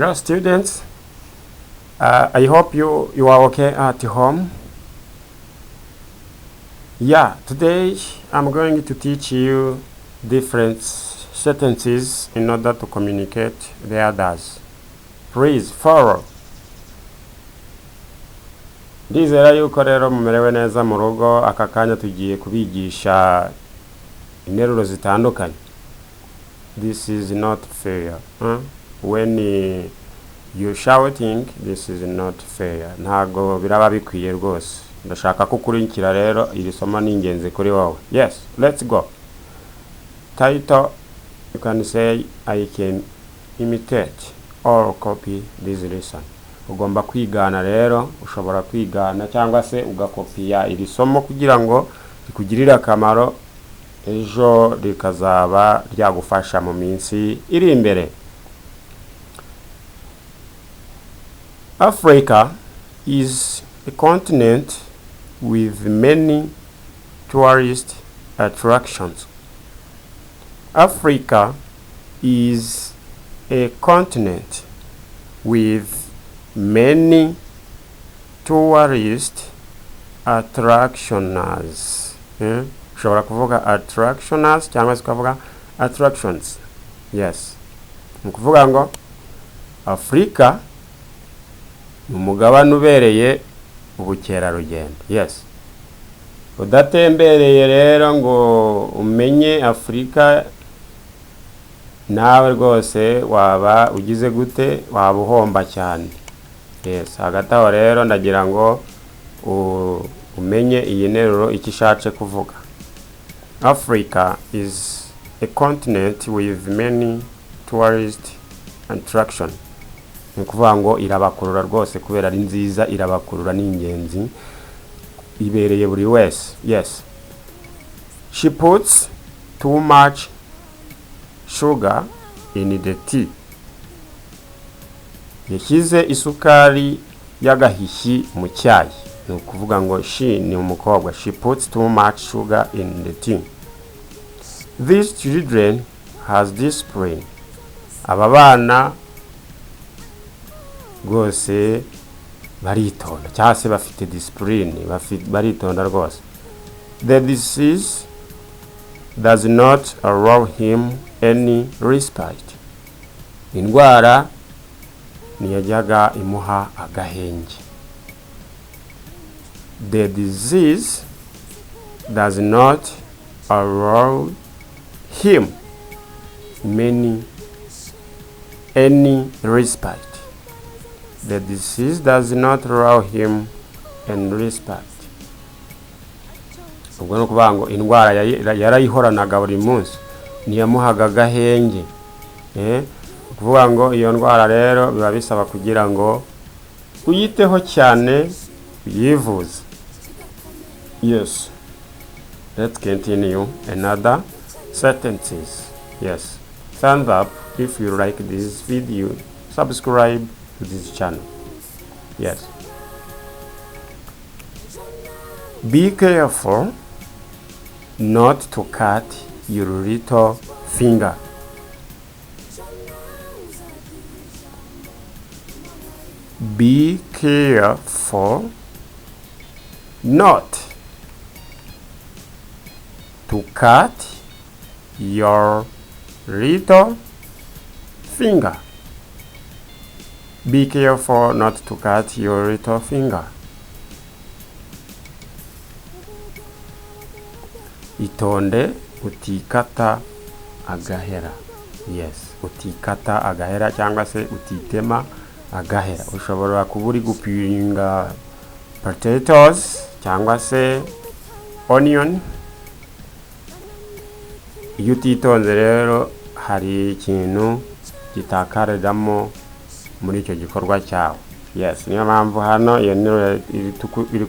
Hello students, I hope you are okay at home. Yeah, today I'm going to teach you different sentences in order to communicate the others. Please follow. Ndizera yuko rero mumerewe neza mu rugo. Aka kanya tugiye kubigisha interuro zitandukanye. This is not fair. When you shouting, this is not fair. Ntago biraba bikwiye rwose. Ndashaka kukurikira rero iri somo ni ingenzi kuri wowe. Yes, let's go. Title, you can say I can imitate or copy this lesson. Ugomba kwigana rero, ushobora kwigana cyangwa se ugakopiya iri somo kugira ngo rikugirire akamaro ejo rikazaba ryagufasha mu minsi iri imbere. Africa is a continent with many tourist attractions. Africa is a continent with many tourist attractions. Ushobora kuvuga attractions cyangwa se kuvuga attractions. Yes. Ukuvuga ngo Africa umugabane ubereye ubukerarugendo. Yes. Udatembereye rero ngo umenye Africa nawe rwose waba ugize gute, waba uhomba cyane. Yes, hagati aho rero ndagira ngo umenye iyi nteruro ikishatse kuvuga. Africa is a continent with many tourist attractions. Nkuvuga ngo irabakurura rwose kubera ari nziza, irabakurura n'ingenzi, ibereye buri wese. Yes. She puts too much sugar in the tea. Yashyize isukari y'agahishi mu cyayi. Ni ukuvuga ngo she ni umukobwa. She puts too much sugar in the tea. These children has discipline. Aba bana rwose baritonda cyangwa se bafite discipline, baritonda rwose. The disease does not allow him any respite. Indwara ntiyajyaga imuha agahenge. The disease does not allow him any respite. The disease does not allow him any respite. Ubwo no kuvuga ngo indwara yarayihoranaga buri munsi ntiyamuhaga agahenge. Kuvuga ngo iyo ndwara rero biba bisaba kugira ngo uyiteho cyane uyivuze. Yes. Let's continue another sentences. Yes. Thumbs up if you like this video. Subscribe to this channel. Yes. Be careful not to cut your little finger. Be careful not to cut your little finger. Be careful not to cut your little finger. Itonde utikata agahera. Yes, utikata agahera cyangwa se utitema agahera. Ushobora kuba uri gupinga potatoes cyangwa se onion. Iyo utitonze rero hari ikintu gitakariramo muri icyo gikorwa cyawe. Yes, niyo mpamvu hano iri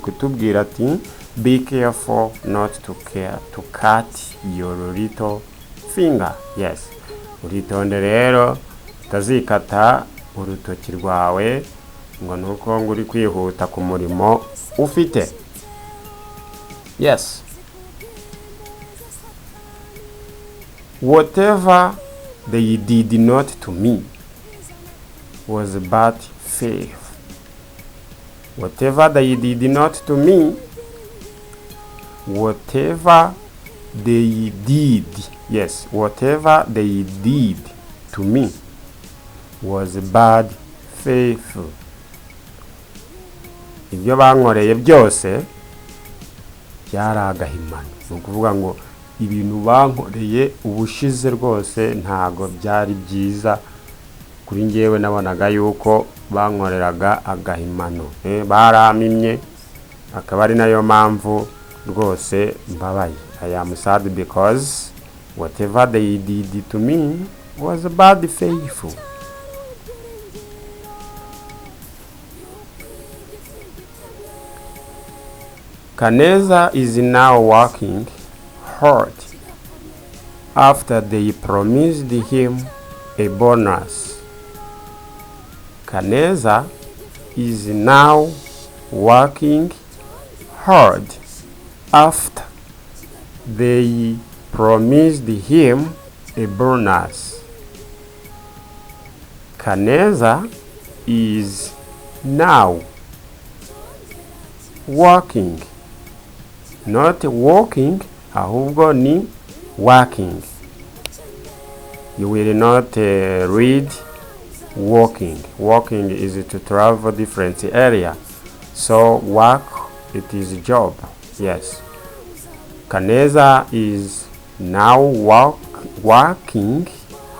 kutubwira ati be careful not to cut your little finger. Yes, uritonde rero utazikata urutoki rwawe ngo nuko nguri kwihuta ku murimo ufite. Yes. Whatever they did not to me, was bad faith. Whatever they did not to me, whatever they did, yes, whatever they did to me was bad faith. Ibyo bankoreye byose byari agahimano. Ni ukuvuga ngo ibintu bankoreye ubushize rwose ntago byari byiza kuri njyewe, nabonaga yuko bankoreraga agahimano, baramimye, akaba ari nayo mpamvu rwose mbabaye. I am sad because whatever they did to me was bad faith. Kaneza is now working hard after they promised him a bonus. Kaneza is now working hard after they promised him a bonus. Kaneza is now working, not walking, ahubwo ni working. You will not read walking. Walking is to travel different area. So work, it is job. Yes. Kaneza is now working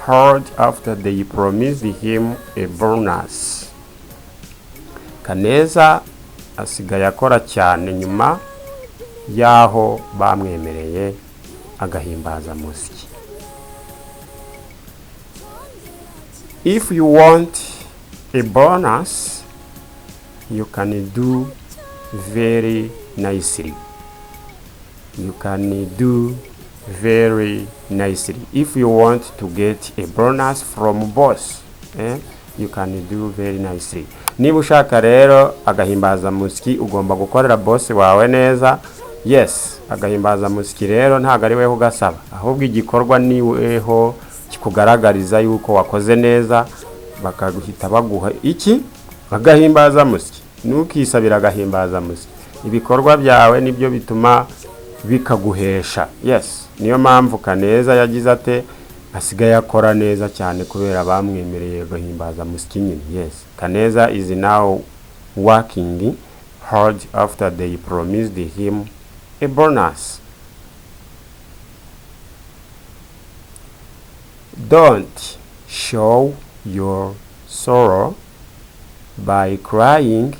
hard after they promised him a bonus. Kaneza asigaye akora cyane nyuma yaho bamwemereye agahimbaza musiki. If you want a bonus, you can do very nicely. You can do very nicely. If you want to get a bonus from boss, you can do very nicely. Niba ushaka rero agahimbaza musiki, ugomba gukorera boss wawe neza. Yes, agahimbaza musiki rero ntago ari weho gasaba, ahubwo igikorwa ni weho kikugaragariza yuko wakoze neza, bakaguhita baguha iki agahimbaza musiki. Nukisabira agahimbaza musiki, ibikorwa byawe nibyo bituma bikaguhesha. Yes, niyo mpamvu Kaneza yagize ate asigaye akora neza cyane kubera bamwemereye agahimbaza musiki nyine. Yes, Kaneza is now working hard after they promised him a bonus. Don't show your sorrow by crying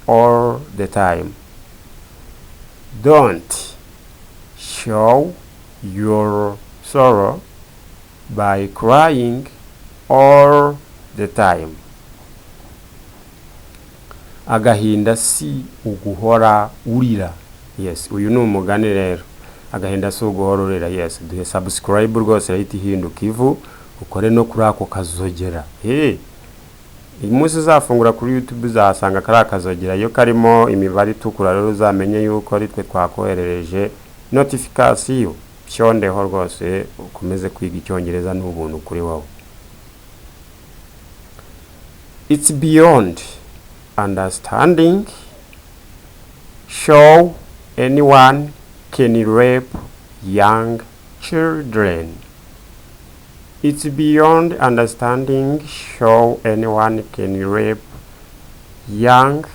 all the time. Don't show your sorrow by crying all the time. Agahinda si uguhora urira. Yes, uyu ni umugani rero. Agahinda si uguhora urira. Yes, duhe subscribe rwose rahita ihinduka ivu, ukore no kuri ako kazogera. Umunsi uzafungura kuri YouTube uzasanga kari akazogera, iyo karimo imibare itukura rero uzamenye yuko ari twe twakoherereje notification. Byondeho rwose ukomeze kwiga icyongereza n'ubuntu kuri wowe. It's beyond understanding. Show anyone can rape young children. It's beyond understanding. Show anyone can rape young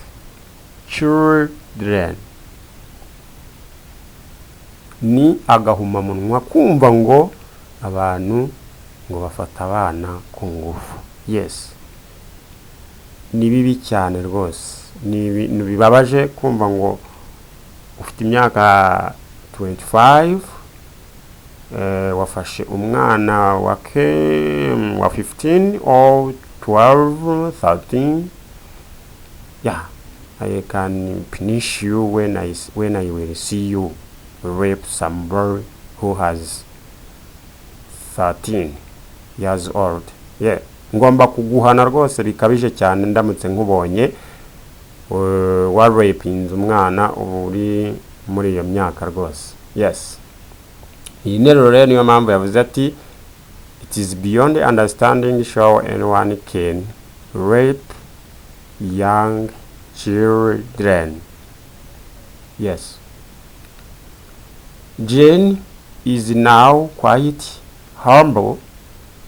children. Ni agahumamunwa kumva ngo abantu ngo bafata abana ku ngufu. Yes, ni bibi cyane rwose. Ni bibabaje kumva ngo ufite imyaka 25 wafashe umwana wa 15 or 12, 13. Yeah, I can punish you when I will see you rape somebody who has 13 years old. Yeah, ngomba kuguhana rwose bikabije cyane ndamutse nkubonye wa raping umwana uri muri iyo myaka rwose. Yes, iyi nteruro rero niyo mpamvu yavuze ati it is beyond understanding. Show anyone can rape young children. Yes. Jane is now quite humble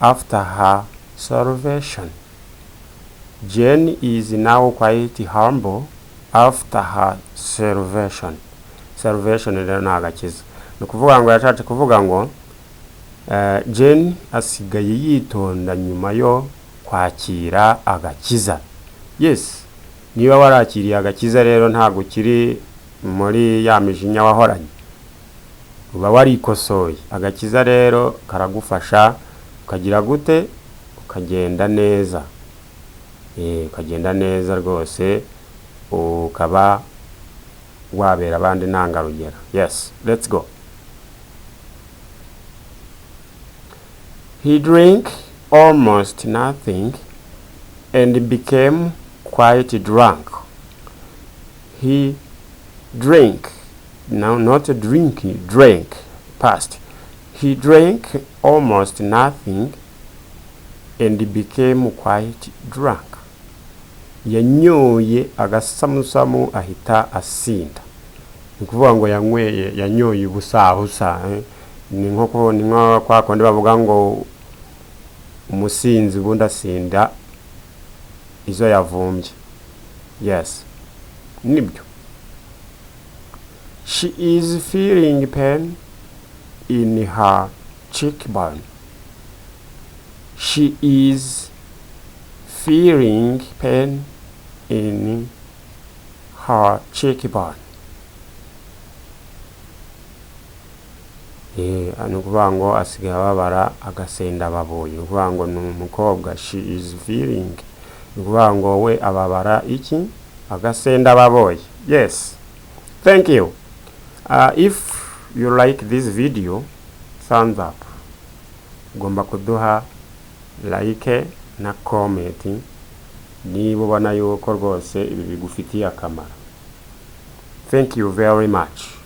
after her salvation. Jane is now quite humble after her salvation. Salvation rero ni agakiza. Ni ukuvuga ngo yashatse kuvuga ngo Jane asigaye yitonda nyuma yo kwakira agakiza. Yes, niba warakiriye agakiza rero ntago ukiri muri ya mijinya wahoranye, uba warikosoye. Agakiza rero karagufasha ukagira gute, ukagenda neza, ukagenda neza rwose, ukaba wabera abandi ntangarugero. Yes, let's go. He drank almost nothing and became quite drunk. He drank, now not drinking, drank, past. He drank almost nothing and became quite drunk. Yanyoye agasamusamu ahita asinda. Ni kuvuga ngo yanyoye ubusa ni nko kwa konde bavuga ngo umusinzi ubundi asinda izo yavumbye. Yes, nibyo. She is feeling pain in her cheekbone. She is feeling pain in her cheekbone. Ni ukuvuga ngo asigaye ababara agasenda baboye. Ni ukuvuga ngo ni umukobwa. She is feeling, ni ukuvuga ngo we ababara iki, agasenda baboye. Yes, thank you. If you like this video, thumbs up. Ugomba kuduha like na comment niba ubona yuko rwose ibi bigufitiye akamaro. Thank you very much.